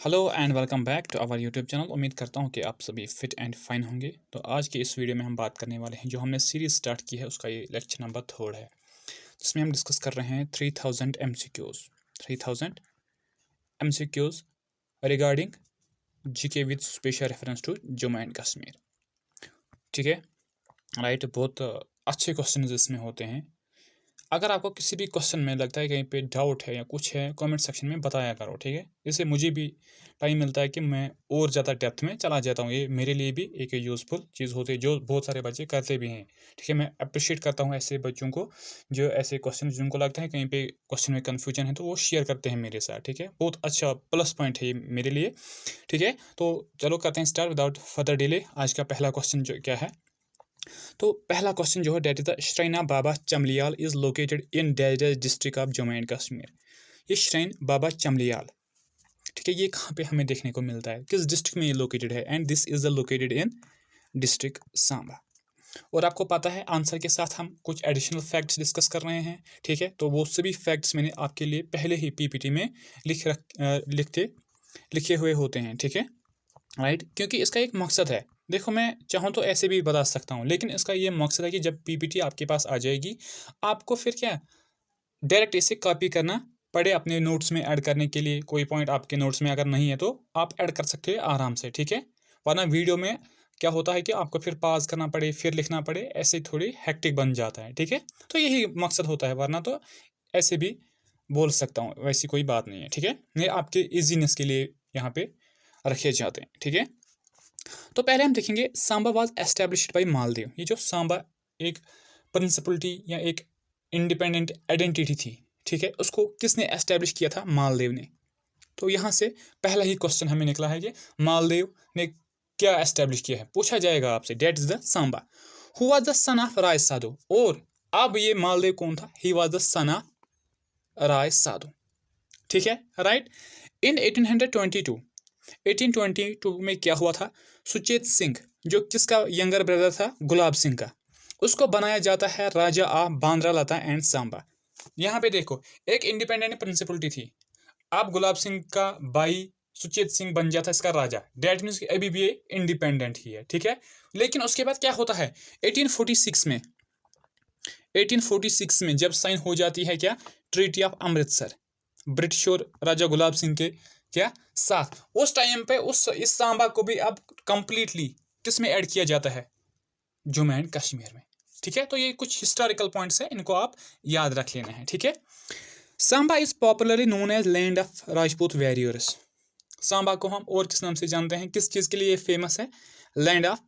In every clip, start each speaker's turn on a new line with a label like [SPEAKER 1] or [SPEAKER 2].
[SPEAKER 1] Hello and welcome back to our YouTube channel. उम्मीद करता हूँ कि आप सभी फिट एंड फाइन होंगे। तो आज के इस वीडियो में हम बात करने वाले हैं, जो हमने सीरीज स्टार्ट की है उसका ये लेक्चर नंबर 3 है, जिसमें हम डिस्कस कर रहे हैं 3000 MCQs regarding GK with special reference to Jammu and Kashmir. ठीक है, राइट। बहुत अच्छे क्वेश्चन इसमें होते हैं। अगर आपको किसी भी क्वेश्चन में लगता है कहीं पे डाउट है या कुछ है, कमेंट सेक्शन में बताया करो। ठीक है, इससे मुझे भी टाइम मिलता है कि मैं और ज़्यादा डेप्थ में चला जाता हूँ। ये मेरे लिए भी एक यूज़फुल चीज़ होती है, जो बहुत सारे बच्चे करते भी हैं। ठीक है, मैं अप्रिशिएट करता हूँ ऐसे बच्चों को जो ऐसे क्वेश्चन जिनको लगता है कहीं पे क्वेश्चन में कन्फ्यूजन है तो वो शेयर करते हैं मेरे साथ। ठीक है, बहुत अच्छा प्लस पॉइंट है ये मेरे लिए। ठीक है, तो चलो करते हैं स्टार्ट विदाउट फर्दर डिले। आज का पहला क्वेश्चन जो क्या है, तो पहला क्वेश्चन जो है, that is the shrine of Baba Chamliyal is located in district of Jammu and Kashmir. ये श्राइन बाबा चमलियाल, ठीक है, ये कहाँ पे हमें देखने को मिलता है, किस डिस्ट्रिक्ट में ये लोकेटेड है? And this is located in district Samba. और आपको पता है आंसर के साथ हम कुछ एडिशनल फैक्ट्स डिस्कस कर रहे हैं। ठीक है, तो वो सभी फैक्ट्स मैंने आपके लिए पहले ही पीपीटी में लिखे हुए होते हैं। ठीक है, राइट, क्योंकि इसका एक मकसद है। देखो, मैं चाहूँ तो ऐसे भी बता सकता हूँ, लेकिन इसका ये मकसद है कि जब पीपीटी आपके पास आ जाएगी, आपको फिर क्या डायरेक्ट इसे कॉपी करना पड़े अपने नोट्स में ऐड करने के लिए। कोई पॉइंट आपके नोट्स में अगर नहीं है तो आप ऐड कर सकते हैं आराम से। ठीक है, वरना वीडियो में क्या होता है कि आपको फिर पॉज करना पड़े, फिर लिखना पड़े, ऐसे थोड़ी हेक्टिक बन जाता है। ठीक है, तो यही मकसद होता है, वरना तो ऐसे भी बोल सकता हूँ, वैसी कोई बात नहीं है। ठीक है, ये आपके ईजीनेस के लिए यहाँ पे रखे जाते हैं। ठीक है, तो पहले हम देखेंगे Samba was established by Maldev. ये जो सांबा एक प्रिंसिपलिटी या एक इंडिपेंडेंट आइडेंटिटी थी, ठीक है, उसको किसने एस्टेब्लिश किया था? मालदेव ने। तो यहाँ से पहला ही क्वेश्चन हमें निकला है कि मालदेव ने क्या एस्टेब्लिश किया है, पूछा जाएगा आपसे। That is the Samba who was the son of Rai Sadhu. और अब ये मालदेव कौन था? He was the son of Rai Sadhu. ठीक है, राइट। इन 1822 में क्या हुआ था? सुचेत सिंह, जो किसका यंगर ब्रदर था? गुलाब सिंह का, उसको बनाया जाता है Raja of Bandralta and Samba. यहाँ पे देखो, एक इंडिपेंडेंट प्रिंसिपलिटी थी, अब गुलाब सिंह का भाई सुचेत सिंह बन जाता है इसका राजा। डेट मीन्स अभी भी ये इंडिपेंडेंट ही है। ठीक है, लेकिन उसके बाद क्या होता है? 1846 में जब साइन हो जाती है क्या? ट्रीटी ऑफ अमृतसर, ब्रिटिश और राजा गुलाब सिंह के क्या साथ। उस टाइम पे इस सांबा को भी अब कंप्लीटली किस में ऐड किया जाता है? जम्मू एंड कश्मीर में। ठीक है, तो ये कुछ हिस्टोरिकल पॉइंट्स है, इनको आप याद रख लेना है। ठीक है, Samba is popularly known as land of Rajput warriors. Samba को हम और किस नाम से जानते हैं? किस चीज के लिए फेमस है? Land of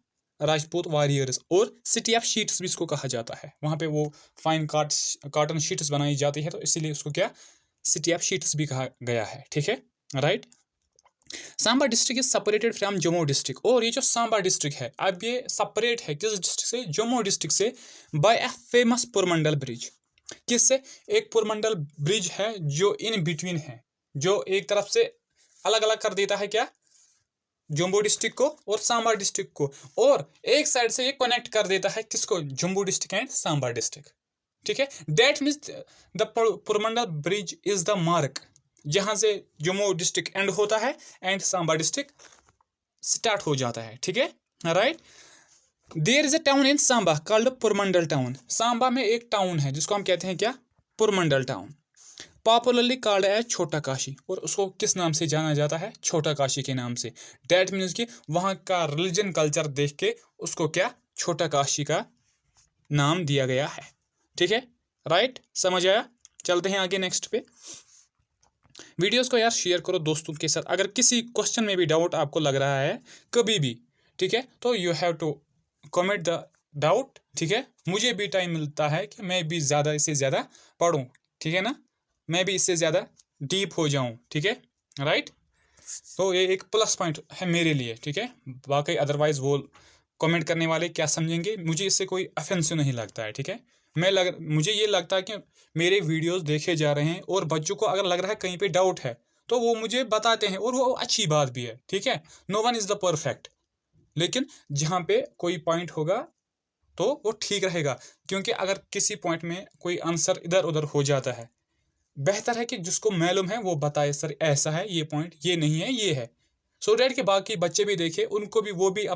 [SPEAKER 1] Rajput warriors. और सिटी ऑफ शीट्स भी इसको कहा जाता है। वहां पे वो फाइन कॉटन शीट्स बनाई जाती है, तो इसीलिए उसको क्या सिटी ऑफ शीट्स भी कहा गया है। ठीक है, right. Samba district is separated from Jammu district. और ये जो सांबा डिस्ट्रिक्ट है, अब ये सेपरेट है किस डिस्ट्रिक्ट से? जम्मू डिस्ट्रिक्ट से, by a famous Purmandal bridge. किससे? एक पुरमंडल ब्रिज है जो इन बिटवीन है, जो एक तरफ से अलग अलग कर देता है क्या? जम्मू डिस्ट्रिक्ट को और सांबा डिस्ट्रिक्ट को, और एक साइड से ये कनेक्ट कर देता है किसको? Jammu district and Samba district. ठीक है, that means the Purmandal bridge is the mark, जहां से जम्मू डिस्ट्रिक्ट एंड होता है एंड सांबा डिस्ट्रिक्ट स्टार्ट हो जाता है। ठीक है, right. There is a town in Samba called Purmandal town. Samba में एक टाउन है जिसको हम कहते हैं क्या? Purmandal town. Popularly called as Chhota Kashi. और उसको किस नाम से जाना जाता है? छोटा काशी के नाम से। डेट मीन्स कि वहाँ का रिलीजन कल्चर देख के उसको क्या छोटा काशी का नाम दिया गया है। ठीक है, राइट, समझ आया? चलते हैं आगे नेक्स्ट पे। वीडियोस को यार शेयर करो दोस्तों के साथ। अगर किसी क्वेश्चन में भी डाउट आपको लग रहा है कभी भी, ठीक है, तो you have to comment the doubt. ठीक है, मुझे भी टाइम मिलता है कि मैं भी ज़्यादा से ज़्यादा पढ़ूँ। ठीक है ना, मैं भी इससे ज़्यादा डीप हो जाऊँ। ठीक है, राइट। तो ये एक प्लस पॉइंट है मेरे लिए। ठीक है, बाकी अदरवाइज वो कमेंट करने वाले क्या समझेंगे, मुझे इससे कोई ऑफेंसिव नहीं लगता है। ठीक है, मुझे ये लगता है कि मेरे वीडियोस देखे जा रहे हैं और बच्चों को अगर लग रहा है कहीं पे डाउट है तो वो मुझे बताते हैं, और वो अच्छी बात भी है। ठीक है, no one is the perfect, लेकिन जहाँ पे कोई पॉइंट होगा तो वो ठीक रहेगा। क्योंकि अगर किसी पॉइंट में कोई आंसर इधर उधर हो जाता है, बेहतर है कि जिसको मालूम है वो बताए, सर ऐसा है, ये पॉइंट ये नहीं है, ये है, सो डैट के बाकी बच्चे भी देखे, उनको भी वो भी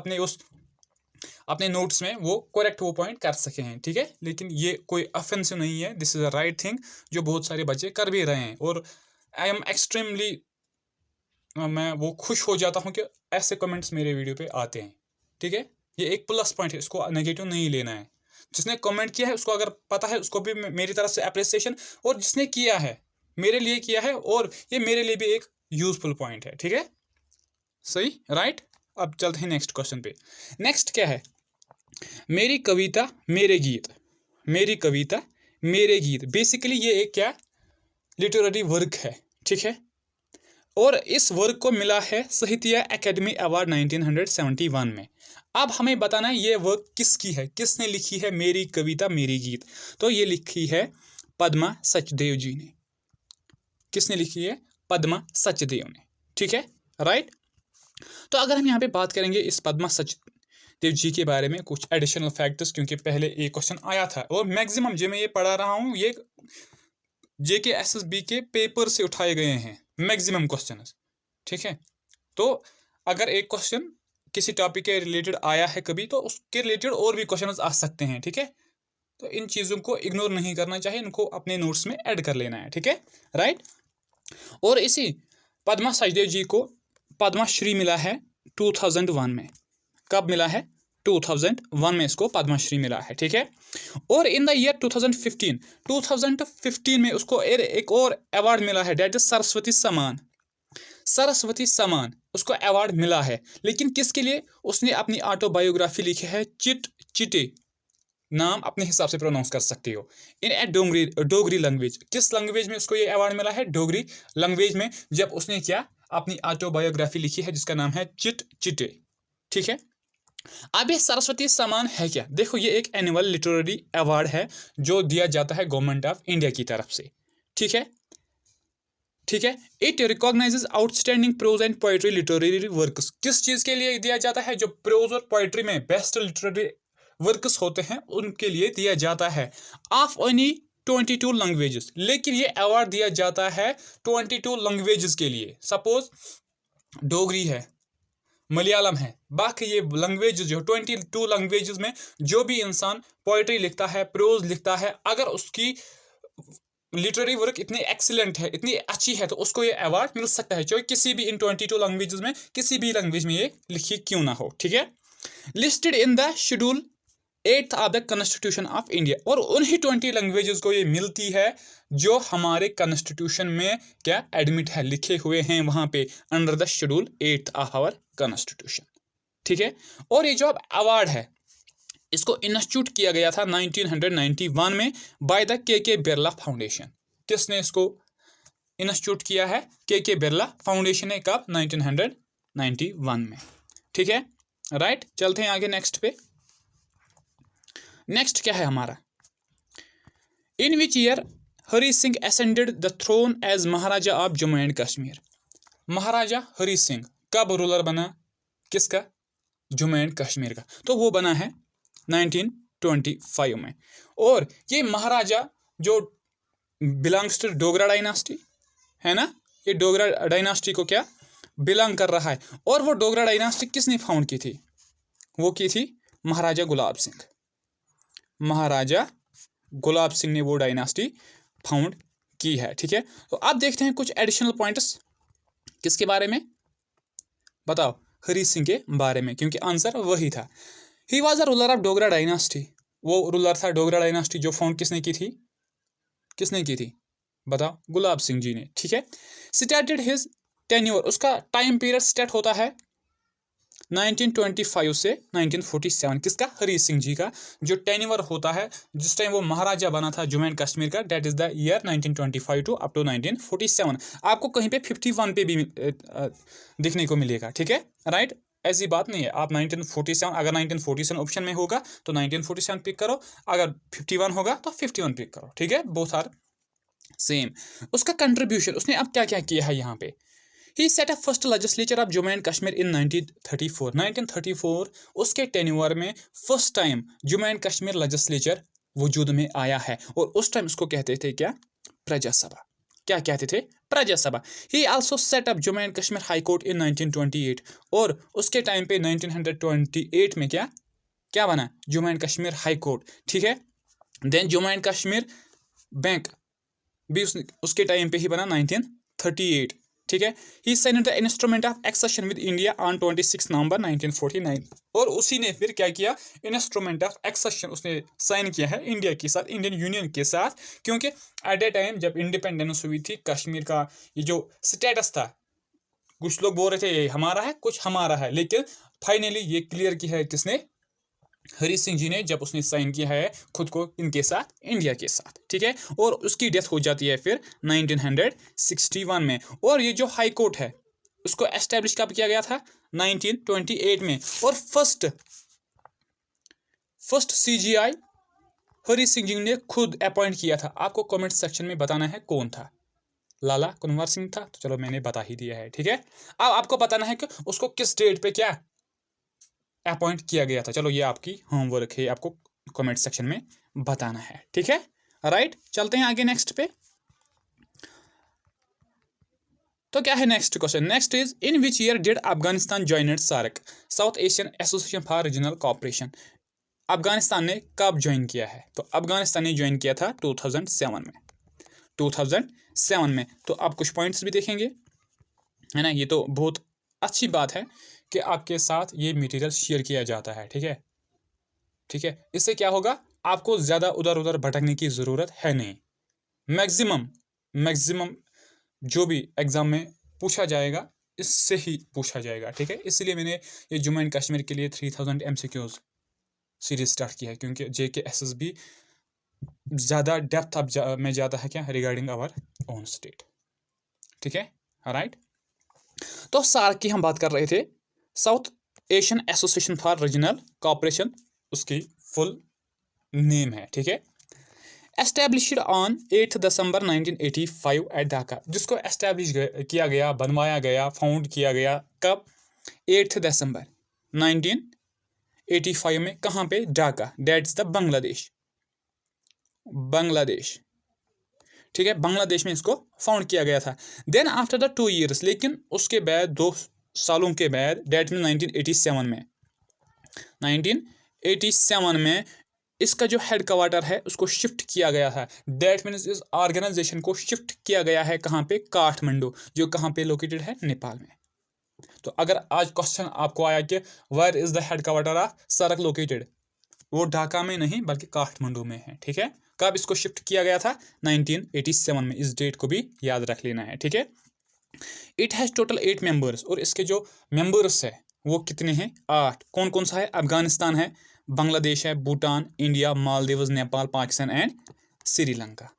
[SPEAKER 1] अपने नोट्स में वो करेक्ट वो पॉइंट कर सके हैं, ठीक है। लेकिन ये कोई ऑफेंसिव नहीं है, this is a right thing जो बहुत सारे बच्चे कर भी रहे हैं, और आई एम एक्सट्रीमली, मैं वो खुश हो जाता हूँ कि ऐसे कमेंट्स मेरे वीडियो पे आते हैं, ठीक है। ये एक प्लस पॉइंट है, इसको नेगेटिव नहीं लेना है। जिसने कमेंट किया है उसको अगर पता है, उसको भी मेरी तरफ से अप्रिसिएशन, और जिसने किया है मेरे लिए किया है, और ये मेरे लिए भी एक यूजफुल पॉइंट है, ठीक है, सही, राइट। अब चलते हैं नेक्स्ट क्वेश्चन पे। नेक्स्ट क्या है, मेरी कविता मेरे गीत, मेरी कविता मेरे गीत। बेसिकली ये एक क्या लिटरेरी वर्क है, ठीक है, और इस वर्क को मिला है साहित्य अकेडमी अवार्ड 1971 में। अब हमें बताना है ये वर्क किसकी है, किसने लिखी है मेरी कविता मेरी गीत। तो ये लिखी है पद्मा सचदेव जी ने। किसने लिखी है? पद्मा सचदेव ने, ठीक है, राइट। तो अगर हम यहाँ पे बात करेंगे इस पद्मा सचदेव जी के बारे में कुछ एडिशनल फैक्टर्स, क्योंकि पहले एक क्वेश्चन आया था और मैक्सिमम जो मैं ये पढ़ा रहा हूँ ये JKSSB के पेपर से उठाए गए हैं मैक्सिमम क्वेश्चंस, ठीक है। तो अगर एक क्वेश्चन किसी टॉपिक के रिलेटेड आया है कभी, तो उसके रिलेटेड और भी क्वेश्चंस आ सकते हैं, ठीक है। तो इन चीज़ों को इग्नोर नहीं करना चाहिए, इनको अपने नोट्स में ऐड कर लेना है, ठीक है, राइट। और इसी पद्मा सचदेव जी को पद्मश्री मिला है 2001 में। कब मिला है? 2001 में इसको पद्मश्री मिला है, ठीक है। और इन द ईयर 2015 में उसको एक और अवार्ड मिला है, डेट इज सरस्वती सम्मान। सरस्वती सम्मान उसको अवार्ड मिला है, लेकिन किसके लिए? उसने अपनी ऑटोबायोग्राफी लिखी है, चिट चिटे, नाम अपने हिसाब से प्रोनाउंस कर सकते हो, इन ए डोगरी लैंग्वेज। किस लैंग्वेज में उसको ये अवार्ड मिला है? डोगरी लैंग्वेज में, जब उसने क्या अपनी ऑटोबायोग्राफी लिखी है जिसका नाम है चिट चिटे, ठीक है। अब ये सरस्वती सम्मान है क्या? देखो, ये एक एनुअल लिटरेरी अवार्ड है जो दिया जाता है गवर्नमेंट ऑफ इंडिया की तरफ से, ठीक है, ठीक है। It recognises outstanding prose and poetry literary works. किस चीज के लिए दिया जाता है? जो प्रोज और पोएट्री में बेस्ट लिटरेरी वर्क्स होते हैं उनके लिए दिया जाता है, ऑफ एनी 22 लैंग्वेजेस। लेकिन ये अवार्ड दिया जाता है 22 लैंग्वेजेस के लिए। सपोज डोगरी है, मलयालम है, बाकी ये लैंग्वेज जो 22 लैंग्वेजेस में जो भी इंसान पोएट्री लिखता है, प्रोज लिखता है, अगर उसकी लिटरेरी वर्क इतनी एक्सीलेंट है, इतनी अच्छी है, तो उसको ये अवार्ड मिल सकता है, चाहे किसी भी इन 22 लैंग्वेजेस में किसी भी लैंग्वेज में ये लिखी क्यों ना हो, ठीक है। Listed in the schedule 8th of the constitution of India. और उन्हीं 20 लैंग्वेजेस को ये मिलती है जो हमारे कॉन्स्टिट्यूशन में क्या एडमिट है, लिखे हुए हैं वहां पे under the schedule 8th of our constitution, ठीक है। और ये जो अवार्ड है इसको इंस्टीट्यूट किया गया था 1991 में बाय द के बिरला फाउंडेशन। किसने इसको इंस्टीट्यूट किया है? के बिरला फाउंडेशन ने। कब? 1991 में, ठीक है, राइट। चलते हैं आगे नेक्स्ट पे। नेक्स्ट क्या है हमारा? In which year Hari Singh ascended the throne as Maharaja of Jammu and Kashmir. Maharaja Hari Singh कब रूलर बना? किसका? जम्मू एंड कश्मीर का। तो वो बना है 1925 में। और ये महाराजा जो बिलोंग्स टू डोगरा डायनास्टी है ना, ये डोगरा डायनास्टी को क्या बिलोंग कर रहा है। और वो डोगरा डायनास्टी किसने फाउंड की थी? वो की थी महाराजा गुलाब सिंह। महाराजा गुलाब सिंह ने वो डायनास्टी फाउंड की है, ठीक है। तो अब देखते हैं कुछ एडिशनल पॉइंट्स किसके बारे में, बताओ? हरी सिंह के बारे में, क्योंकि आंसर वही था। He was a ruler of Dogra dynasty. वो रूलर था डोगरा डायनास्टी जो फाउंड किसने की थी? किसने की थी बताओ? गुलाब सिंह जी ने, ठीक है। स्टार्टेड हिज टेन्योर, उसका टाइम पीरियड स्टार्ट होता है 1925 से 1947। किसका? हरी सिंह जी का जो टेन्योर होता है जिस टाइम वो महाराजा बना था जम्मू एंड कश्मीर का, that is the year 1925 to up to 1947। आपको कहीं पे 51 पे भी दिखने को मिलेगा, ठीक है, राइट। ऐसी बात नहीं है, आप 1947, अगर 1947 ऑप्शन में होगा तो 1947 पिक करो, अगर 51 होगा तो 51 पिक करो, ठीक है, बोथ आर सेम। उसका कंट्रीब्यूशन, उसने अब क्या क्या किया है यहाँ पे? He set up first legislature of Jammu and Kashmir in 1934 उसके टेन्योर में first time Jammu and Kashmir legislature वजूद में आया है। और उस टाइम उसको कहते थे क्या? प्रजा सभा। क्या कहते थे, Praja Sabha. He also set up Jammu and Kashmir high court in 1928 और उसके टाइम पे 1928 में क्या क्या बना, Jammu and Kashmir high court, ठीक है। Then Jammu and Kashmir bank भी उसके टाइम पे ही बना 1938, ठीक है। He sign the instrument of accession with India on 26 November 1949 और उसी ने फिर क्या किया, इंस्ट्रूमेंट ऑफ एक्सेशन उसने साइन किया है इंडिया के साथ, इंडियन यूनियन के साथ, क्योंकि एट ए टाइम जब इंडिपेंडेंस हुई थी कश्मीर का ये जो स्टेटस था, कुछ लोग बोल रहे थे ये हमारा है, कुछ हमारा है, लेकिन फाइनली ये क्लियर किया है किसने, हरी सिंह जी ने, जब उसने साइन किया है खुद को इनके साथ, इंडिया के साथ, ठीक है। और उसकी डेथ हो जाती है फिर 1961 में। और ये जो हाई कोर्ट है उसको एस्टेब्लिश कब किया गया था, 1928 में। और फर्स्ट CGI हरी सिंह जी ने खुद अपॉइंट किया था। आपको कमेंट सेक्शन में बताना है कौन था, लाला कुंवर सिंह था, तो चलो मैंने बता ही दिया है, ठीक है। अब आपको बताना है कि उसको किस डेट पे क्या अपॉइंट किया गया था। चलो ये आपकी होमवर्क है, आपको कमेंट सेक्शन में बताना है, ठीक है, राइट। चलते हैं आगे नेक्स्ट पे। तो क्या है next question, next is in which year did Afghanistan joined SAARC, South Asian Association for Regional Cooperation. Afghanistan ने कब ज्वाइन किया है, तो अफगानिस्तान ने ज्वाइन किया था 2007 में, 2007 में। तो आप कुछ पॉइंट्स भी देखेंगे, है ना। ये तो बहुत अच्छी बात है कि आपके साथ ये मटेरियल शेयर किया जाता है, ठीक है, ठीक है। इससे क्या होगा, आपको ज़्यादा उधर उधर भटकने की ज़रूरत है नहीं। मैक्सिमम जो भी एग्ज़ाम में पूछा जाएगा इससे ही पूछा जाएगा, ठीक है। इसलिए मैंने ये जम्मू एंड कश्मीर के लिए 3000 MCQs सीरीज स्टार्ट किया है, क्योंकि JK-SSB ज़्यादा डेप्थ अब में जाता है क्या, रिगार्डिंग आवर ओन स्टेट, ठीक है, राइट। तो सार्क की हम बात कर रहे थे, South Asian Association for Regional Cooperation उसकी फुल नेम है, ठीक है। Established on 8 December 1985 at Dhaka, जिसको एस्टैब्लिश किया गया, बनवाया गया, फाउंड किया गया कब, 8 दिसंबर 1985 में। कहाँ पे, ढाका, दैट्स द बांग्लादेश, ठीक है, बांग्लादेश में इसको फाउंड किया गया था। देन आफ्टर द 2 years, लेकिन उसके बाद 2 सालों के बाद, डेट में 1987 में इसका जो हेड क्वार्टर है उसको शिफ्ट किया गया था। दैट मीन्स इस ऑर्गेनाइजेशन को शिफ्ट किया गया है कहाँ पे, काठमांडू, जो कहाँ पे लोकेटेड है, नेपाल में। तो अगर आज क्वेश्चन आपको आया कि where is the headquarter of SAARC located, वो ढाका में नहीं बल्कि काठमांडू में है, ठीक है। कब इसको शिफ्ट किया गया था, 1987 में। इस डेट को भी याद रख लेना है, ठीक है। इट हैज़ टोटल 8 मेंबर्स, और इसके जो मेंबर्स है वो कितने हैं, 8। कौन कौन सा है, अफगानिस्तान है, बांग्लादेश है, भूटान, इंडिया, मालदीव्स, नेपाल, पाकिस्तान एंड श्रीलंका,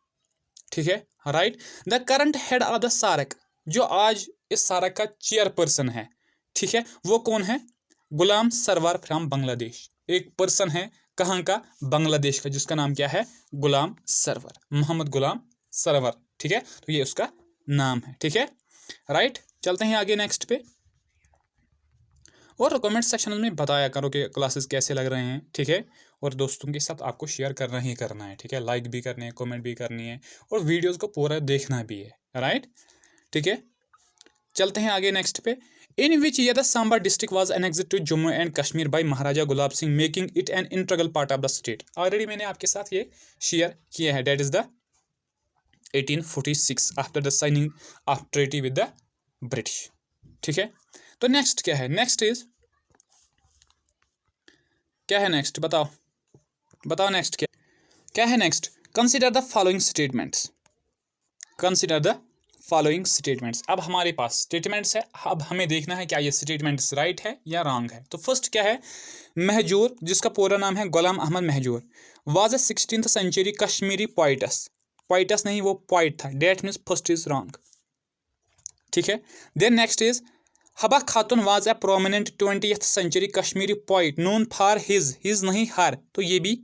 [SPEAKER 1] ठीक है, right. The current head of the SAARC, जो आज इस सार्क का चेयरपर्सन है, ठीक है, वो कौन है, गुलाम सरवर फ्रॉम बांग्लादेश। एक पर्सन है कहाँ का, बांग्लादेश का, जिसका नाम क्या है, गुलाम सरवर, मोहम्मद गुलाम सरवर, ठीक है। तो ये उसका नाम है, ठीक है, राइट। चलते हैं आगे नेक्स्ट पे। और कमेंट सेक्शन में बताया करो कि क्लासेस कैसे लग रहे हैं, ठीक है। और दोस्तों के साथ आपको शेयर करना ही करना है, ठीक है, लाइक भी करने हैं, कमेंट भी करनी है, और वीडियोस को पूरा देखना भी है, राइट, ठीक है। चलते हैं आगे नेक्स्ट पे। In which year the Samba district was annexed to Jammu and Kashmir by Maharaja Gulab Singh, making it an integral part of the state. Already मैंने आपके साथ ये शेयर किया है, that is the 1846 after the signing of treaty with the British, ठीक है। तो next क्या है, नेक्स्ट इज क्या है, नेक्स्ट बताओ नेक्स्ट क्या है next. Consider the following statements, consider the following statements. अब हमारे पास स्टेटमेंट्स है, अब हमें देखना है क्या ये स्टेटमेंट्स राइट है या रॉन्ग है। तो फर्स्ट क्या है, महजूर, जिसका पूरा नाम है Ghulam Ahmad Mahjoor, was a 16th century Kashmiri poets नहीं, वो पोइट था, that means first is wrong, ठीक है। Then next is Habba Khatoon was a prominent 20th century Kashmiri poet known for his नहीं हर, तो ये भी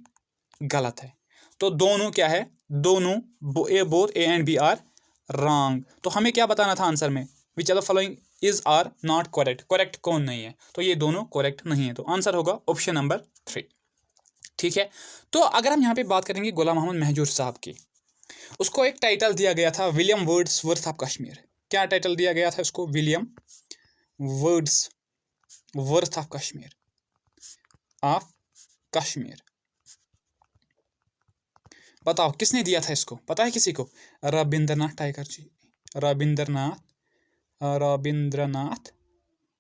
[SPEAKER 1] गलत है। तो दोनों क्या है, दोनों both A and B are wrong. तो हमें क्या बताना था आंसर में, which are the following is are not correct, correct कौन नहीं है, तो ये दोनों करेक्ट नहीं है। तो आंसर होगा ऑप्शन नंबर 3, ठीक है। तो अगर हम यहाँ पे बात करेंगे गुलाम अहमद महजूर साहब की, उसको एक टाइटल दिया गया था विलियम वर्ड्सवर्थ ऑफ कश्मीर। क्या टाइटल दिया गया था उसको? William Wordsworth of Kashmir. बताओ किसने दिया था इसको, पता है किसी को? रविंद्रनाथ टैगोर जी। रविंद्रनाथ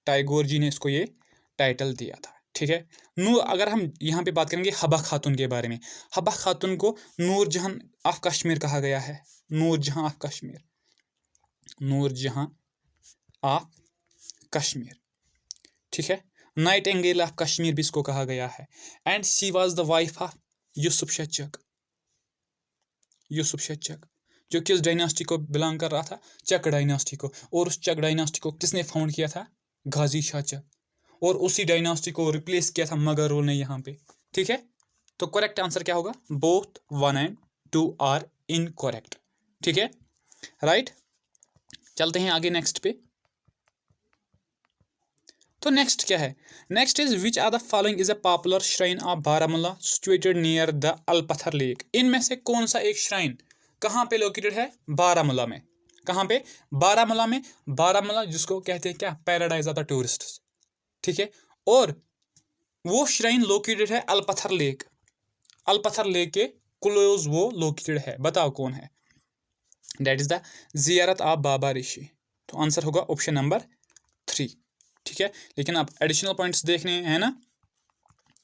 [SPEAKER 1] टैगोर जी ने इसको ये टाइटल दिया था। ठीक है। अगर हम यहाँ पे बात करेंगे हबा खातून के बारे में, हबा खातून को नूरजहां ऑफ कश्मीर कहा गया है। नूरजहां ऑफ कश्मीर। ठीक है। नाइटिंगेल ऑफ कश्मीर भी इसको कहा गया है। And she was the wife of Yusuf Chak, जो किस डायनास्टी को बिलोंग कर रहा था? चक डायनास्टी को। और उस चक डायनास्टी को किसने फाउंड किया था? गाजी शाह चक। और उसी डायनास्टी को रिप्लेस किया था मगरल ने यहाँ पे। ठीक है। तो करेक्ट आंसर क्या होगा? Both 1 and 2 are incorrect. ठीक है, राइट। चलते हैं आगे नेक्स्ट पे। तो नेक्स्ट क्या है? Next is which are the following is a popular shrine of Baramulla situated near the Alpather lake. इनमें से कौन सा एक श्राइन कहाँ पे लोकेटेड है? बारामूला में। कहाँ पे? बारामूला में। बारामूला जिसको कहते हैं क्या? Paradise of the tourist. ठीक है। और वो श्राइन लोकेटेड है अलपत्थर लेक के क्लोज वो लोकेटेड है। बताओ कौन है? दैट इज द जियारत ऑफ बाबा ऋषि। तो आंसर होगा ऑप्शन नंबर 3। ठीक है। लेकिन आप एडिशनल पॉइंट्स देखने हैं ना,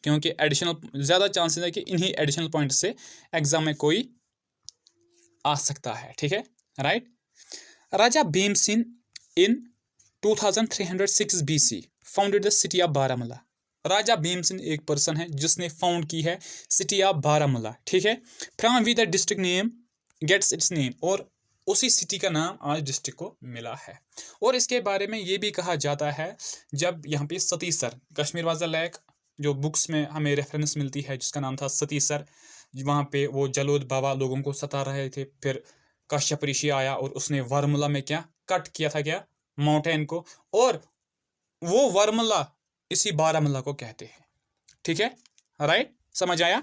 [SPEAKER 1] क्योंकि एडिशनल ज़्यादा चांसेस है कि इन्हीं एडिशनल पॉइंट से एग्जाम में कोई आ सकता है। ठीक है, right. Raja Bhimsen in 2306 BC founded the city of Baramulla. Raja Bhimsen एक पर्सन है जिसने फाउंड की है सिटी ऑफ बारामूला। ठीक है। From we the district name gets its name. और उसी सिटी का नाम आज डिस्ट्रिक्ट को मिला है। और इसके बारे में ये भी कहा जाता है, जब यहाँ पे सतीसर, कश्मीर वाज द लेक, जो बुक्स में हमें रेफरेंस मिलती है जिसका नाम था सतीसर, वहाँ पे वो जलोद बाबा लोगों को सता रहे थे। फिर कश्यप ऋषि आया और उसने वर्मला में क्या कट किया था? क्या? माउंटेन को। और वो वर्मला इसी बारामूला को कहते हैं। ठीक है, राइट। समझ आया?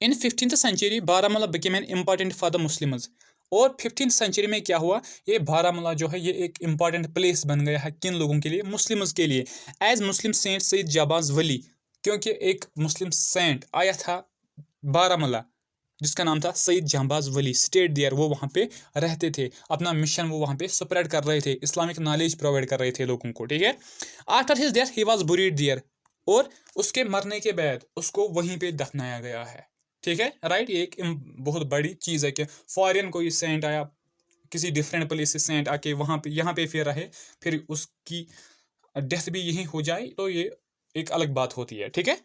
[SPEAKER 1] इन 15th century Baramulla became an important for the Muslims. और 15th century में क्या हुआ? ये बारामूला जो है ये एक इम्पॉर्टेंट प्लेस बन गया है। किन लोगों के लिए? मुस्लिम्स के लिए। एज मुस्लिम सेंट सईद जाबाज वली, क्योंकि एक मुस्लिम सेंट आया था बारामूला जिसका नाम था सईद जाबाज वली, स्टेट देयर। वो वहाँ पे रहते थे, अपना मिशन वो वहाँ पे स्प्रेड कर रहे थे, इस्लामिक नॉलेज प्रोवाइड कर रहे थे लोगों को। ठीक है। After his death he was buried there. और उसके मरने के बाद उसको वहीं पे दफनाया गया है। ठीक है, राइट। ये एक बहुत बड़ी चीज़ है कि फॉरेन कोई सेंट आया, किसी डिफरेंट प्लेस से सेंट आके वहाँ पे यहाँ पे फिर रहे, फिर उसकी डेथ भी यहीं हो जाए, तो ये एक अलग बात होती है। ठीक है।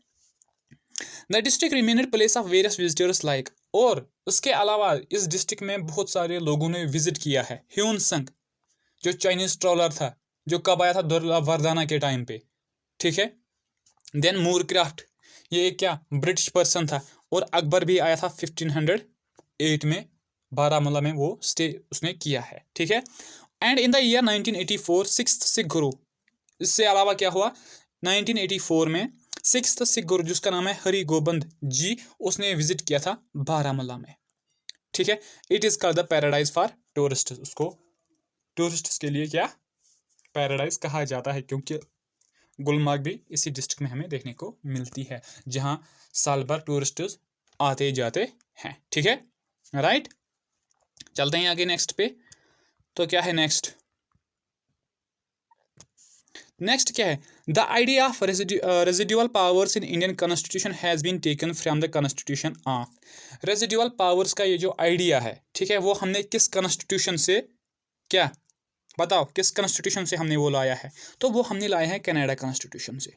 [SPEAKER 1] The district remained place of various visitors like. और उसके अलावा इस डिस्ट्रिक्ट में बहुत सारे लोगों ने विजिट किया है। ह्यून संग जो चाइनीज ट्रॉलर था, जो कब आया था? दुर्लभवर्धना के टाइम पे। ठीक है। देन मूरक्राफ्ट, ये एक क्या ब्रिटिश पर्सन था। और अकबर भी आया था 1508 में बारामूला में, वो स्टे उसने किया है। ठीक है। And in the year 1984 sixth Sikh गुरु। इससे अलावा क्या हुआ? 1984 में सिक्स्थ सिख गुरु जिसका नाम है हरि गोबिंद जी, उसने विजिट किया था बारामूला में। ठीक है। It is called the paradise for tourist. उसको टूरिस्ट के लिए क्या पैराडाइज कहा जाता है, क्योंकि गुलमर्ग भी इसी डिस्ट्रिक्ट में हमें देखने को मिलती है, जहां साल भर टूरिस्ट आते जाते हैं। ठीक है, राइट। चलते हैं आगे नेक्स्ट पे। तो क्या है नेक्स्ट? नेक्स्ट क्या है? The idea of residual powers in Indian constitution has been taken from the constitution of. Residual powers का ये जो आइडिया है, ठीक है, वो हमने किस कॉन्स्टिट्यूशन से, क्या बताओ, किस कॉन्स्टिट्यूशन से हमने वो लाया है? तो वो हमने लाया है कनाडा कॉन्स्टिट्यूशन से।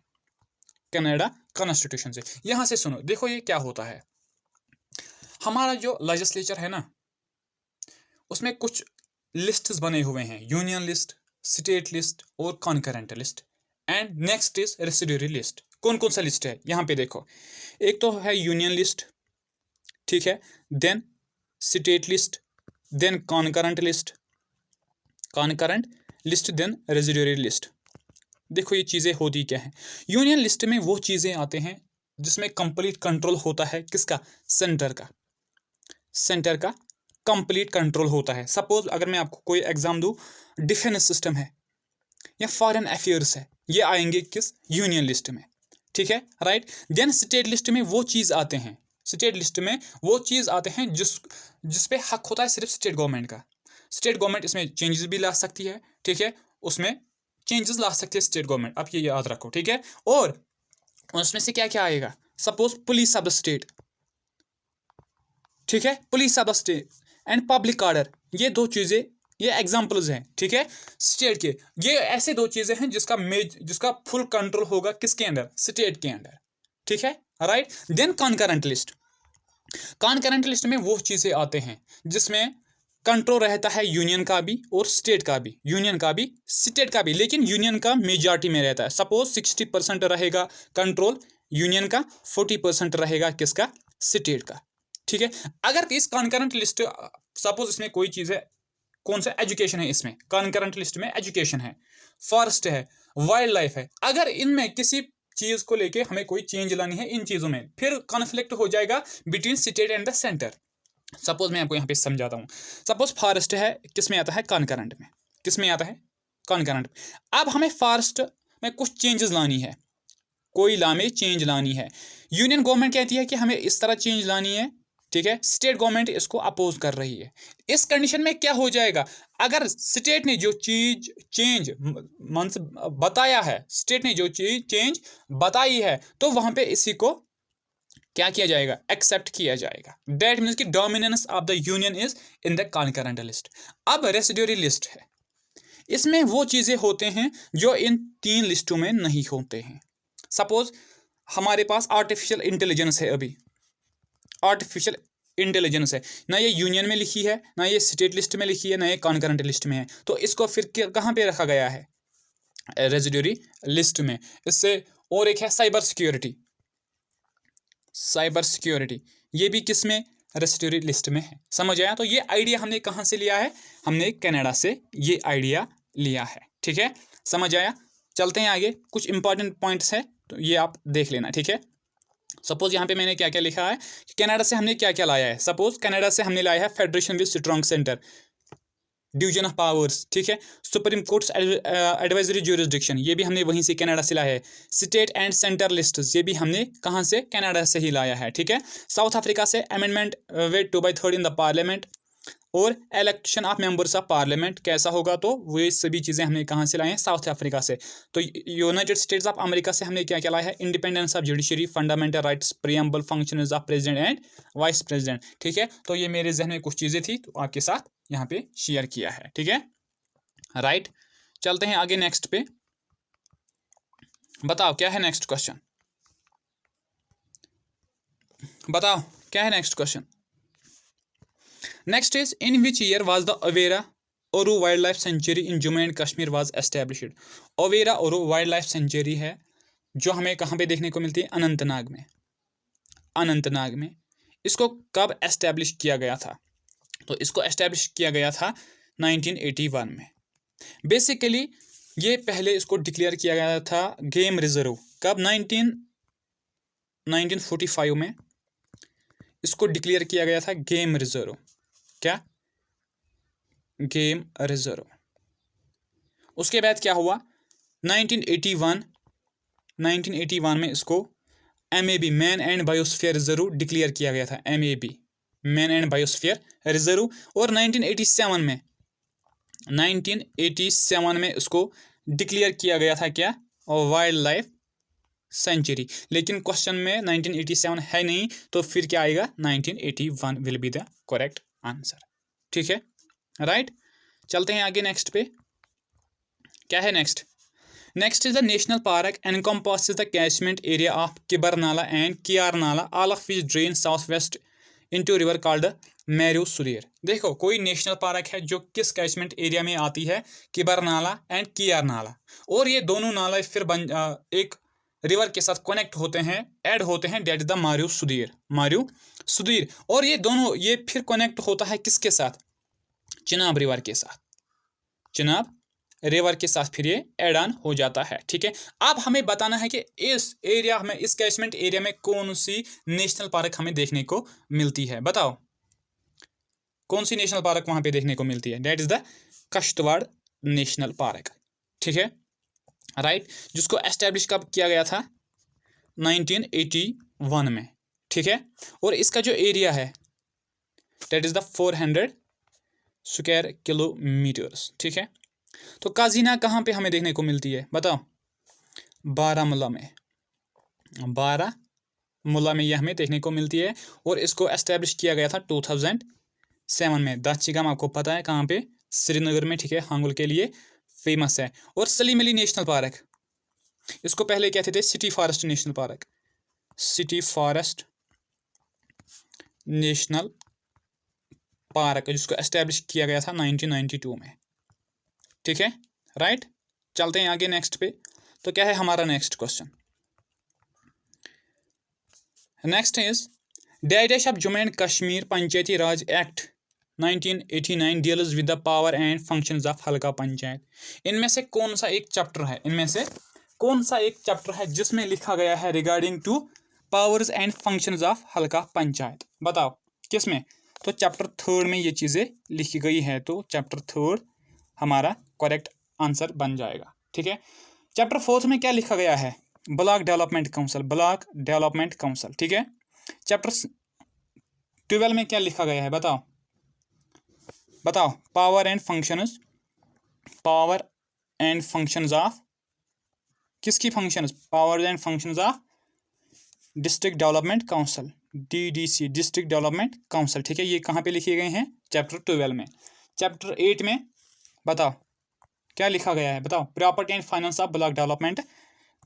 [SPEAKER 1] कनाडा कॉन्स्टिट्यूशन से। यहाँ से सुनो, देखो ये क्या होता है। हमारा जो लेजिस्लेचर है ना, उसमें कुछ लिस्ट्स बने हुए हैं, यूनियन लिस्ट, स्टेट लिस्ट और concurrent list, and next is residuary list. कौन कौन सा लिस्ट है यहाँ पे देखो? एक तो है यूनियन लिस्ट, ठीक है, then state list, then concurrent list, then residuary list. देखो ये चीज़ें होती क्या हैं। यूनियन लिस्ट में वो चीज़ें आते हैं जिसमें कंप्लीट कंट्रोल होता है किसका? सेंटर का कंप्लीट कंट्रोल होता है। सपोज अगर मैं आपको कोई एग्जाम दूं, डिफेंस सिस्टम है या फॉरेन अफेयर्स है, ये आएंगे किस यूनियन लिस्ट में, ठीक है, राइट। देन स्टेट लिस्ट में वो चीज़ आते हैं, स्टेट लिस्ट में वो चीज़ आते हैं जिस पे हक होता है सिर्फ स्टेट गवर्नमेंट का। स्टेट गवर्नमेंट इसमें चेंजेस भी ला सकती है, ठीक है, उसमें चेंजेस ला सकती है स्टेट गवर्नमेंट, आप ये याद रखो, ठीक है। और उसमें से क्या क्या आएगा, suppose police of the state, ठीक है, police of the state and public order, ये दो चीज़ें, ये एग्जाम्पल्स हैं, ठीक है, स्टेट के। ये ऐसे दो चीज़ें हैं जिसका फुल कंट्रोल होगा किसके अंदर, स्टेट के अंदर, ठीक है, right. Then concurrent list, concurrent list में वो चीज़ें आते हैं जिसमें कंट्रोल रहता है यूनियन का भी और स्टेट का भी, यूनियन का भी स्टेट का भी, लेकिन यूनियन का मेजॉरिटी में रहता है। सपोज 60% रहेगा कंट्रोल यूनियन का, 40% रहेगा किसका, स्टेट का, ठीक है। अगर इस कॉन्करेंट लिस्ट, सपोज इसमें कोई चीज़ है, कौन सा, एजुकेशन है, इसमें कॉन्करेंट लिस्ट में एजुकेशन है, फॉरेस्ट है, वाइल्ड लाइफ है, अगर इनमें किसी चीज़ को लेके हमें कोई चेंज लानी है इन चीज़ों में, फिर कॉन्फ्लिक्ट हो जाएगा between state and the centre. Suppose मैं आपको यहाँ पे समझाता हूँ। सपोज फॉरेस्ट है, किस में आता है, कॉन्करेंट में, किस में आता है, कॉन्करेंट। अब हमें फॉरेस्ट में कुछ चेंजेस लानी है, कोई लॉ में चेंज लानी है, यूनियन गवर्नमेंट कहती है कि हमें इस तरह चेंज लानी है, ठीक है, स्टेट गवर्नमेंट इसको अपोज कर रही है। इस कंडीशन में क्या हो जाएगा, अगर स्टेट ने जो चीज चेंज बताया है, स्टेट ने जो चीज चेंज बताई है, तो वहां पे इसी को क्या किया जाएगा, एक्सेप्ट किया जाएगा। दैट मीन्स कि dominance of the union is in the concurrent list. अब रेसिड्यूरी लिस्ट है, इसमें वो चीजें होते हैं जो इन 3 लिस्टों में नहीं होते हैं। सपोज हमारे पास आर्टिफिशियल इंटेलिजेंस है, अभी आर्टिफिशियल इंटेलिजेंस है, ना ये यूनियन में लिखी है, ना ये स्टेट लिस्ट में लिखी है, ना ये कॉन्करेंट लिस्ट में है, तो इसको फिर कहाँ पे रखा गया है, रेसिड्यूरी लिस्ट में। इससे और एक है साइबर सिक्योरिटी, साइबर सिक्योरिटी, ये भी किस में, रेसिड्यूरी लिस्ट में है। समझ आया। तो ये आइडिया हमने कहाँ से लिया है, हमने कनाडा से ये आइडिया लिया है, ठीक है, समझ आया। चलते हैं आगे, कुछ इंपॉर्टेंट पॉइंट्स है तो ये आप देख लेना, ठीक है। सपोज यहाँ पे मैंने क्या क्या लिखा है, कनाडा से हमने क्या क्या लाया है। सपोज कनाडा से हमने लाया है federation with strong centre, division of powers, ठीक है, सुप्रीम कोर्ट्स एडवाइजरी ज्यूरिसडिक्शन, ये भी हमने वहीं से कनाडा से लाया है। स्टेट एंड सेंटर लिस्ट, ये भी हमने कहाँ से, कनाडा से ही लाया है, ठीक है। साउथ अफ्रीका से amendment with 2/3 in the parliament, और election of members of parliament कैसा होगा, तो वो सभी चीज़ें हमने कहाँ से लाए हैं, साउथ अफ्रीका से। तो यूनाइटेड स्टेट्स ऑफ अमेरिका से हमने क्या क्या लाया है, independence of judiciary, fundamental rights, preamble, functions of president and vice president, ठीक है। तो ये मेरे जहन में कुछ चीज़ें थी तो आपके साथ यहाँ पे शेयर किया है, ठीक है, राइट। चलते हैं आगे नेक्स्ट पे, बताओ क्या है नेक्स्ट क्वेश्चन, बताओ क्या है next question. Next is in which year was the Overa Aru wildlife sanctuary in Jammu and Kashmir was established. Overa Aru wildlife sanctuary है जो हमें कहाँ पे देखने को मिलती है, अनंतनाग में, अनंतनाग में। इसको कब एस्टेब्लिश किया गया था, तो इसको एस्टेब्लिश किया गया था 1981 में। बेसिकली ये पहले इसको डिक्लेयर किया गया था गेम रिजर्व, कब, 1945 में इसको डिक्लेयर किया गया था गेम रिजर्व, क्या, गेम रिजर्व। उसके बाद क्या हुआ, 1981 में इसको MAB man and biosphere reserve declare किया गया था, MAB man and biosphere reserve. और 1987 में इसको डिक्लेयर किया गया था क्या, वाइल्ड लाइफ सेंचुरी। लेकिन क्वेश्चन में 1987 है नहीं, तो फिर क्या आएगा, 1981 will be the correct answer, ठीक है, राइट। चलते हैं आगे नेक्स्ट पे, क्या है next. Next is the national park encompasses the catchment area of Kibarnala and Kiyarnala, all of which drain south west into river called Maru Sudar. देखो कोई नेशनल पार्क है जो किस कैचमेंट एरिया में आती है, किबरनाला एंड कियारनाला, और ये दोनों नाला फिर एक रिवर के साथ कनेक्ट होते हैं, ऐड होते हैं, डेट इज द मारू सुदीर, मारू सुदीर। और ये दोनों ये फिर कनेक्ट होता है किसके साथ, चिनाब रिवर के साथ, चिनाब रिवर के साथ फिर ये एड ऑन हो जाता है, ठीक है। अब हमें बताना है कि इस एरिया में, इस कैचमेंट एरिया में कौन सी नेशनल पार्क हमें देखने को मिलती है, बताओ। कौन सी नेशनल पार्क वहाँ पे देखने को मिलती है? That is the Kishtwar national park, ठीक है, राइट, जिसको एस्टेब्लिश कब किया गया था? 1981 में, ठीक है। और इसका जो एरिया है that is the 400 square kilometres, ठीक है। तो काजीना कहाँ पे हमें देखने को मिलती है बताओ? बारामूला में, बारामूला में यह हमें देखने को मिलती है। और इसको एस्टेब्लिश किया गया था 2007 में। दाचिगाम आपको पता है कहाँ पे? श्रीनगर में, ठीक है, हांगुल के लिए फेमस है। और सलीम अली नेशनल पार्क, इसको पहले कहते थे city forest national park, city forest national park, जिसको एस्टेब्लिश किया गया था 1992 में, ठीक है, राइट। चलते हैं आगे नेक्स्ट पे। तो क्या है हमारा next question? Next is dash of Jammu and Kashmir Panchayati Raj act 1989 deals with the power and functions of हल्का पंचायत। इनमें से कौन सा एक चैप्टर है, इनमें से कौन सा एक चैप्टर है जिसमें लिखा गया है regarding two powers and functions of हल्का पंचायत? बताओ किसमें? तो चैप्टर 3 में ये चीज़ें लिखी गई है, तो चैप्टर 3 हमारा करेक्ट आंसर बन जाएगा, ठीक है। चैप्टर 4 में क्या लिखा गया है? Block development council, block development council, ठीक है। चैप्टर 12 में क्या लिखा गया है बताओ? बताओ, power and functions, power and functions of किसकी functions? Power and functions of district development council, DDC, district development council, ठीक है। ये कहाँ पे लिखे गए हैं? चैप्टर 12 में। चैप्टर 8 में बताओ क्या लिखा गया है? बताओ, property and finance of block development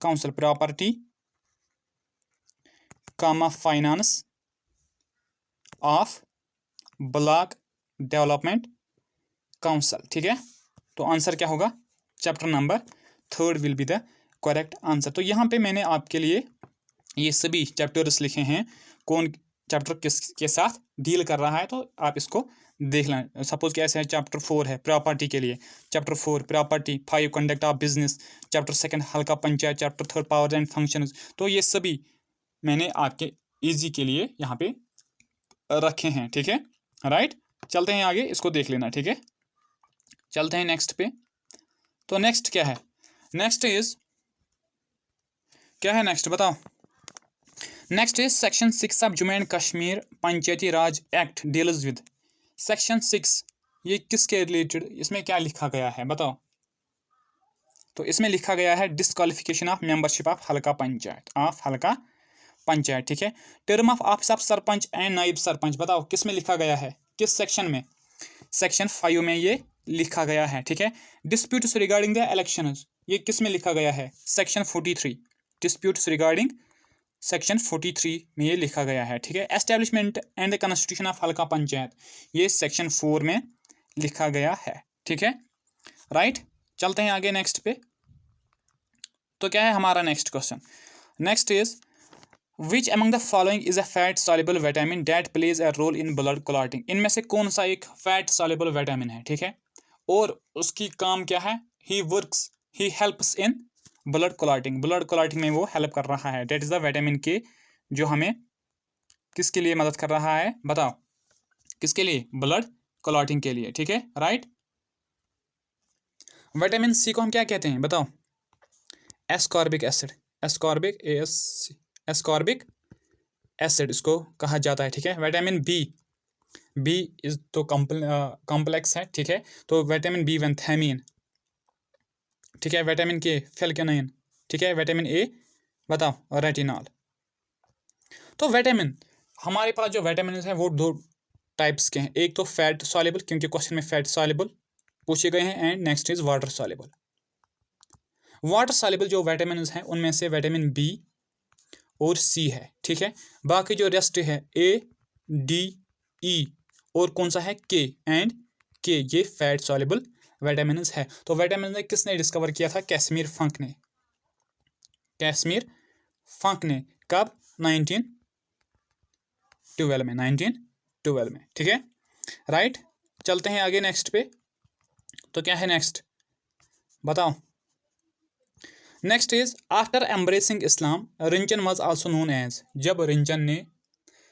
[SPEAKER 1] council, property comma finance of block development council, ठीक है। तो आंसर क्या होगा? Chapter number 3 will be the correct answer. तो यहाँ पे मैंने आपके लिए ये सभी चैप्टर्स लिखे हैं, कौन चैप्टर किसके साथ डील कर रहा है, तो आप इसको देख लें। सपोज कि ऐसे है, चैप्टर 4 है प्रॉपर्टी के लिए, chapter 4 property, 5 conduct of business, chapter 2 हल्का panchayat, chapter 3 power and functions. तो ये सभी मैंने आपके इजी के लिए यहाँ पे रखे हैं, ठीक है, राइट। चलते हैं आगे, इसको देख लेना, ठीक है। चलते हैं नेक्स्ट पे। तो नेक्स्ट क्या है? नेक्स्ट इज क्या है? नेक्स्ट बताओ। Next is section 6 of Jammu and Kashmir Panchayati Raj act deals with. Section 6 ये किसके रिलेटेड, इसमें क्या लिखा गया है बताओ? तो इसमें लिखा गया है डिस्क्वालिफिकेशन ऑफ मेंबरशिप ऑफ हल्का पंचायत, ऑफ हल्का पंचायत, ठीक है। Term of office of sarpanch and नायब सरपंच, बताओ किस में लिखा गया है? किस सेक्शन में? सेक्शन 5 में ये लिखा गया है, ठीक है। डिस्प्यूट्स रिगार्डिंग द इलेक्शंस, ये किस में लिखा गया है? सेक्शन 43, डिस्प्यूट्स रिगार्डिंग सेक्शन 43 में ये लिखा गया है, ठीक है। Establishment and the constitution of हल्का पंचायत, ये सेक्शन 4 में लिखा गया है, ठीक है, राइट। चलते हैं आगे नेक्स्ट पे। तो क्या है हमारा next question? Next is which among the following is a fat soluble vitamin that plays a role in blood clotting. इनमें से कौन सा एक फैट सॉल्युबल विटामिन है, ठीक है, और उसकी काम क्या है? He helps in blood clotting, blood clotting में वो हेल्प कर रहा है। दैट इज द विटामिन के, जो हमें किसके लिए मदद कर रहा है बताओ? किसके लिए? ब्लड क्लॉटिंग के लिए, ठीक है, राइट। विटामिन सी को हम क्या कहते हैं बताओ? Ascorbic acid, ascorbic ascorbic acid इसको कहा जाता है, ठीक है। विटामिन बी इज तो कॉम्प्लेक्स है, ठीक है। तो विटामिन B1 थायमीन, ठीक है। विटामिन के फेल्केनाइन, ठीक है। विटामिन ए बताओ रेटिनॉल। तो विटामिन, हमारे पास जो विटामिन है वो 2 टाइप्स के हैं। एक तो फैट सॉल्युबल, क्योंकि क्वेश्चन में फैट सॉल्युबल पूछे गए हैं, and next is water soluble. Water soluble जो विटामिन हैं उनमें से विटामिन B और C है, ठीक है। बाकी जो रेस्ट है A, D, E और कौन सा है K एंड K, ये फैट सॉल्युबल विटामिन है। तो विटामिन ने किसने डिस्कवर किया था? कैसमीर फंक ने, कैसमीर फंक ने। कब? 1912 में, 1912 में, ठीक है, राइट। चलते हैं आगे नेक्स्ट पे। तो क्या है नेक्स्ट बताओ? Next is after embracing Islam Rinchan was also known as. जब रिंचन ने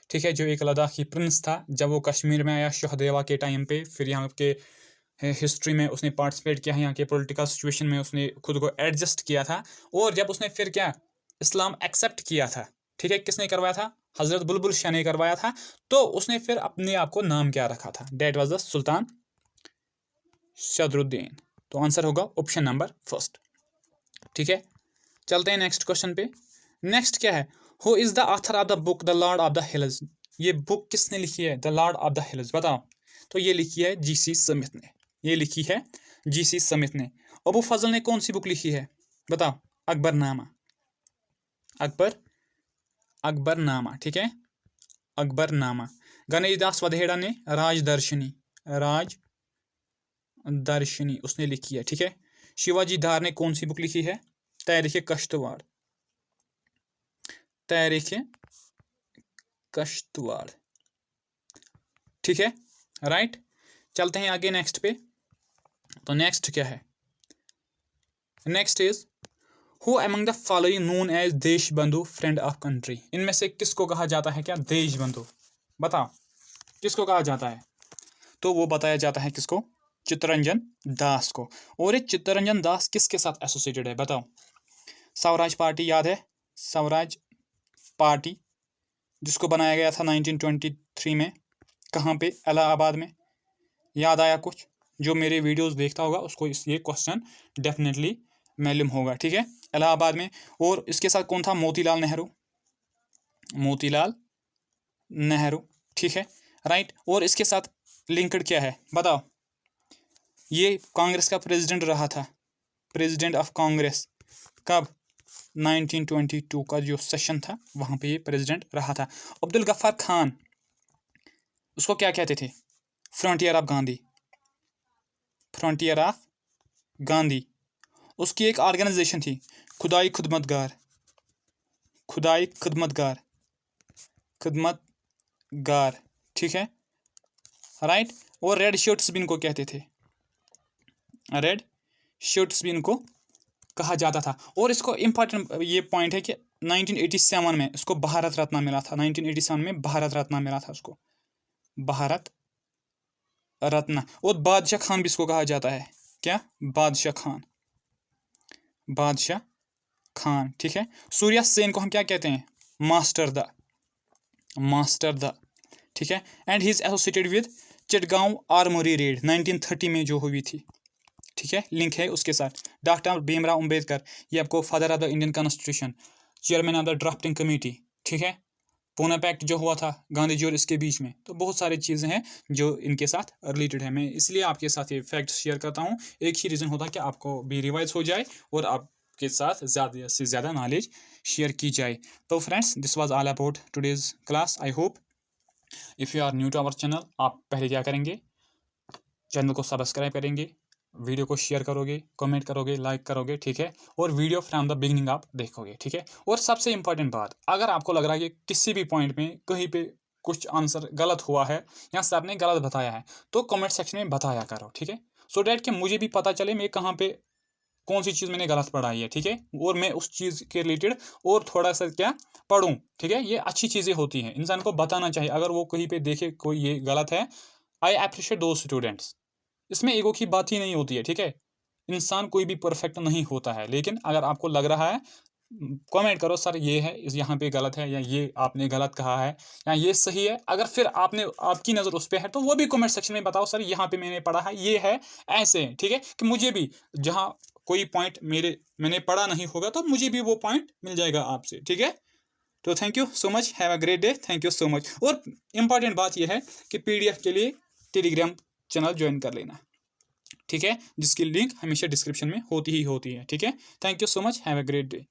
[SPEAKER 1] ठीक है, जो एक लद्दाखी प्रिंस था, जब वो कश्मीर में आया शहदेवा के टाइम पे, फिर यहाँ के हिस्ट्री में उसने पार्टिसिपेट किया, यहाँ के पॉलिटिकल सिचुएशन में उसने खुद को एडजस्ट किया था, और जब उसने फिर क्या इस्लाम एक्सेप्ट किया था, ठीक है, किसने करवाया था, हजरत बुलबुल शाह ने करवाया था, तो उसने फिर अपने आप को नाम क्या रखा था, that was the sultan Sadruddin. तो आंसर होगा ऑप्शन नंबर फर्स्ट। ठीक है, चलते हैं नेक्स्ट क्वेश्चन पे। नेक्स्ट क्या है, who is the author of the book the Lord of the hills. ये बुक किसने लिखी है, the Lord of the hills, बताओ। तो ये लिखी है जीसी स्मिथ ने, ये लिखी है जीसी स्मिथ ने। अबू फजल ने कौन सी बुक लिखी है, बताओ, अकबरनामा, अकबरनामा, ठीक है, अकबरनामा। गणेश दास वधेड़ा ने राजदर्शनी उसने लिखी है, ठीक है। शिवाजी धार ने कौन सी बुक लिखी है, तारीख कश्तवाड़, ठीक है, राइट। चलते हैं आगे नेक्स्ट पे। तो नेक्स्ट क्या है, next is who among the following known as Deshbandhu friend of country. इनमें से किसको कहा जाता है क्या, देशबंधु, बताओ किसको कहा जाता है। तो वो बताया जाता है किसको, चित्तरंजन दास को। और ये चित्तरंजन दास किसके साथ एसोसिएटेड है, बताओ। स्वराज पार्टी याद है, स्वराज पार्टी जिसको बनाया गया था 1923 में, कहाँ पे, इलाहाबाद में। याद आया कुछ, जो मेरे वीडियोस देखता होगा उसको ये क्वेश्चन डेफिनेटली मालूम होगा, ठीक है, इलाहाबाद में। और इसके साथ कौन था, मोतीलाल नेहरू, ठीक है, राइट। और इसके साथ लिंक्ड क्या है, बताओ। ये कांग्रेस का प्रेसिडेंट रहा था, प्रेसिडेंट ऑफ कांग्रेस, कब, 1922 का जो सेशन था वहाँ पे ये प्रेसिडेंट रहा था। अब्दुल गफ्फार खान, उसको क्या कहते थे, फ्रंटियर ऑफ गांधी। उसकी एक ऑर्गेनाइजेशन थी, खुदाई खिदमतगार, ठीक है, राइट। और रेड शर्ट्स भी इनको कहते थे, रेड शर्ट्स भी इनको कहा जाता था। और इसको इम्पोर्टेंट ये पॉइंट है कि 1987 में इसको भारत रत्न मिला था, 1987 में भारत रत्न मिला था उसको, भारत रत्न। और बादशाह खान भी इसको कहा जाता है, क्या, बादशाह खान, ठीक है। सूर्या सेन को हम क्या कहते हैं, मास्टर द, ठीक है। And he is associated with Chittagong Armori red 1930 में जो हुई थी, ठीक है, लिंक है उसके साथ। डॉक्टर भीमराव अंबेडकर, ये आपको father of the Indian constitution, chairman of the drafting committee, ठीक है। पूना पैक्ट जो हुआ था गांधी जी और इसके बीच में, तो बहुत सारी चीज़ें हैं जो इनके साथ रिलेटेड है। मैं इसलिए आपके साथ ये फैक्ट शेयर करता हूँ, एक ही रीज़न होता है कि आपको भी रिवाइज हो जाए और आपके साथ ज़्यादा से ज़्यादा नॉलेज शेयर की जाए। तो friends, this was all about today's class. I hope if you are new to our channel, आप पहले क्या करेंगे, चैनल को सब्सक्राइब करेंगे, वीडियो को शेयर करोगे, कमेंट करोगे, लाइक करोगे, ठीक है, और वीडियो फ्रॉम द बिगिनिंग आप देखोगे, ठीक है। और सबसे इंपॉर्टेंट बात, अगर आपको लग रहा है कि किसी भी पॉइंट में कहीं पे कुछ आंसर गलत हुआ है या सर ने गलत बताया है, तो कमेंट सेक्शन में बताया करो, ठीक है, सो डैट कि मुझे भी पता चले मैं कहाँ पे कौन सी चीज़ मैंने गलत पढ़ाई है, ठीक है, और मैं उस चीज़ के रिलेटेड और थोड़ा सा क्या पढ़ूँ, ठीक है। ये अच्छी चीज़ें होती हैं, इंसान को बताना चाहिए, अगर वो कहीं पर देखे कोई ये गलत है। आई अप्रिशिएट दो स्टूडेंट्स, इसमें ईगो की बात ही नहीं होती है, ठीक है। इंसान कोई भी परफेक्ट नहीं होता है, लेकिन अगर आपको लग रहा है, कमेंट करो सर ये है, यहाँ पे गलत है, या ये आपने गलत कहा है, या ये सही है। अगर फिर आपकी नज़र उस पर है तो वो भी कमेंट सेक्शन में बताओ, सर यहाँ पे मैंने पढ़ा है, ये है ऐसे, ठीक है, कि मुझे भी जहाँ कोई पॉइंट मैंने पढ़ा नहीं होगा तो मुझे भी वो पॉइंट मिल जाएगा आपसे, ठीक है। तो thank you so much, have a great day, thank you so much. और इम्पॉर्टेंट बात यह है कि PDF के लिए टेलीग्राम चैनल ज्वाइन कर लेना, ठीक है, जिसकी लिंक हमेशा डिस्क्रिप्शन में होती है, ठीक है। Thank you so much, have a great day.